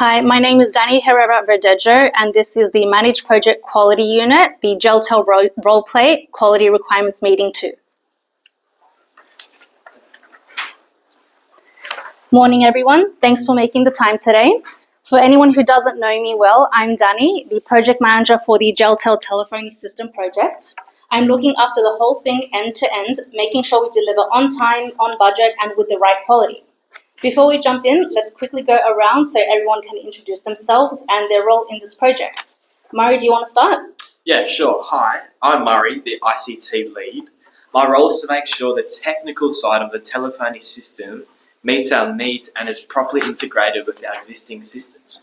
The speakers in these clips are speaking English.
Hi, my name is Danny Herrera-Verdejo, and this is the Managed Project Quality Unit, the GelTel Roleplay Quality Requirements Meeting 2. Morning, everyone. Thanks for making the time today. For anyone who doesn't know me well, I'm Danny, the Project Manager for the GelTel Telephony System Project. I'm looking after the whole thing end to end, making sure we deliver on time, on budget, and with the right quality. Before we jump in, let's quickly go around so everyone can introduce themselves and their role in this project. Murray, do you want to start? Yeah, sure. Hi, I'm Murray, the ICT lead. My role is to make sure the technical side of the telephony system meets our needs and is properly integrated with our existing systems.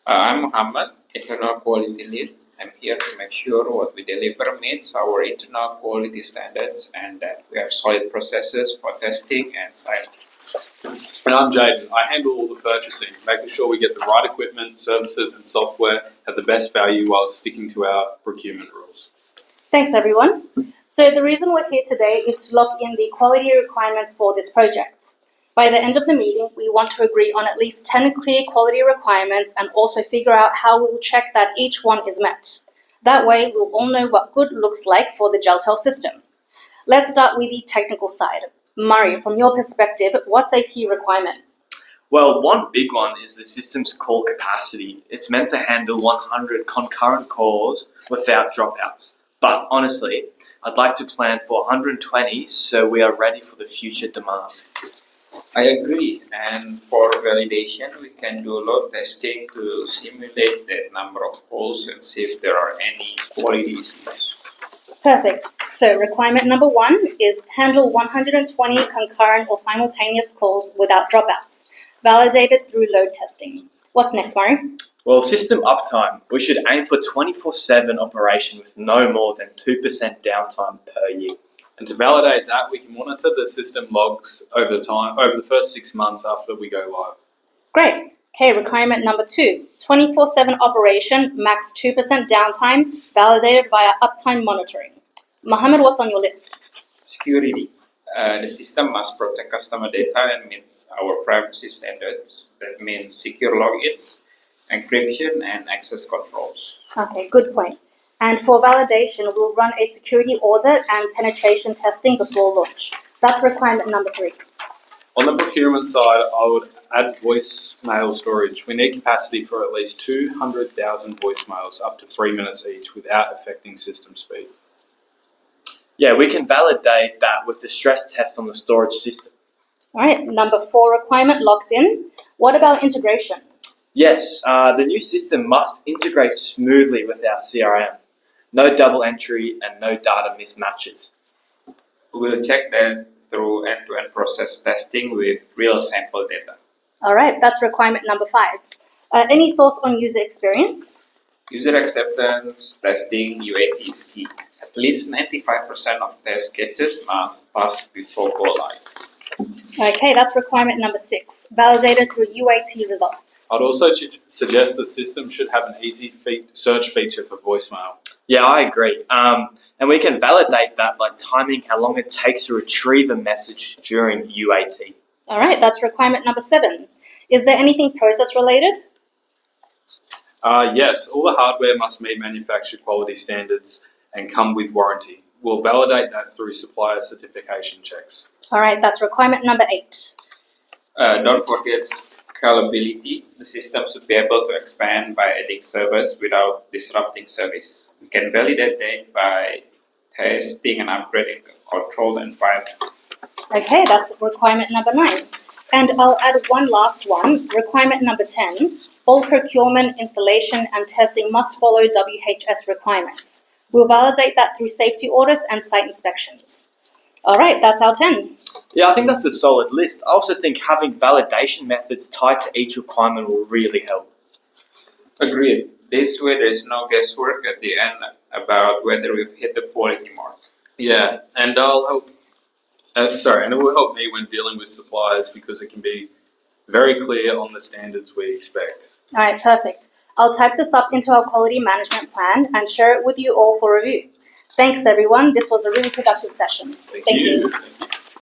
I'm Muhammad, internal quality lead. I'm here to make sure what we deliver meets our internal quality standards and that we have solid processes for testing and sign-off. And I'm Jaden. I handle all the purchasing, making sure we get the right equipment, services and software at the best value while sticking to our procurement rules. Thanks, everyone. So the reason we're here today is to lock in the quality requirements for this project. By the end of the meeting, we want to agree on at least 10 clear quality requirements and also figure out how we'll check that each one is met. That way, we'll all know what good looks like for the GelTel system. Let's start with the technical side. Murray, from your perspective, what's a key requirement? Well, one big one is the system's call capacity. It's meant to handle 100 concurrent calls without dropouts. But honestly, I'd like to plan for 120 so we are ready for the future demand. I agree, and for validation, we can do load testing to simulate the number of calls and see if there are any quality issues. Perfect. So requirement number 1 is handle 120 concurrent or simultaneous calls without dropouts, validated through load testing. What's next, Murray? Well, system uptime. We should aim for 24/7 operation with no more than 2% downtime per year. And to validate that, we can monitor the system logs over the first 6 months after we go live. Great. Okay, requirement number 2, 24/7 operation, max 2% downtime, validated via uptime monitoring. Mohammed, what's on your list? Security. The system must protect customer data and meet our privacy standards. That means secure logins, encryption, and access controls. Okay, good point. And for validation, we'll run a security audit and penetration testing before launch. That's requirement number 3. On the procurement side, I would add voicemail storage. We need capacity for at least 200,000 voicemails up to 3 minutes each without affecting system speed. Yeah, we can validate that with the stress test on the storage system. All right, number 4 requirement locked in. What about integration? Yes, the new system must integrate smoothly with our CRM. No double entry and no data mismatches. We'll check that through end-to-end process testing with real sample data. All right, that's requirement number 5. Any thoughts on user experience? User acceptance testing UAT is key. At least 95% of test cases must pass before go live. Okay, that's requirement number 6, validated through UAT results. I'd also suggest the system should have an easy search feature for voicemail. Yeah, I agree. And we can validate that by timing how long it takes to retrieve a message during UAT. All right, that's requirement number 7. Is there anything process related? Yes, all the hardware must meet manufacturer quality standards and come with warranty. We'll validate that through supplier certification checks. All right, that's requirement number 8. Don't forget scalability. The system should be able to expand by adding servers without disrupting service. We can validate that by testing and upgrading the controlled environment. Okay, that's requirement number 9. And I'll add one last one, requirement number 10. All procurement, installation, and testing must follow WHS requirements. We'll validate that through safety audits and site inspections. All right, that's our 10. Yeah, I think that's a solid list. I also think having validation methods tied to each requirement will really help. Agreed. This way there is no guesswork at the end about whether we've hit the quality mark. Yeah, and it will help me when dealing with suppliers because it can be very clear on the standards we expect. All right, perfect. I'll type this up into our quality management plan and share it with you all for review. Thanks, everyone. This was a really productive session. Thank you. Thank you.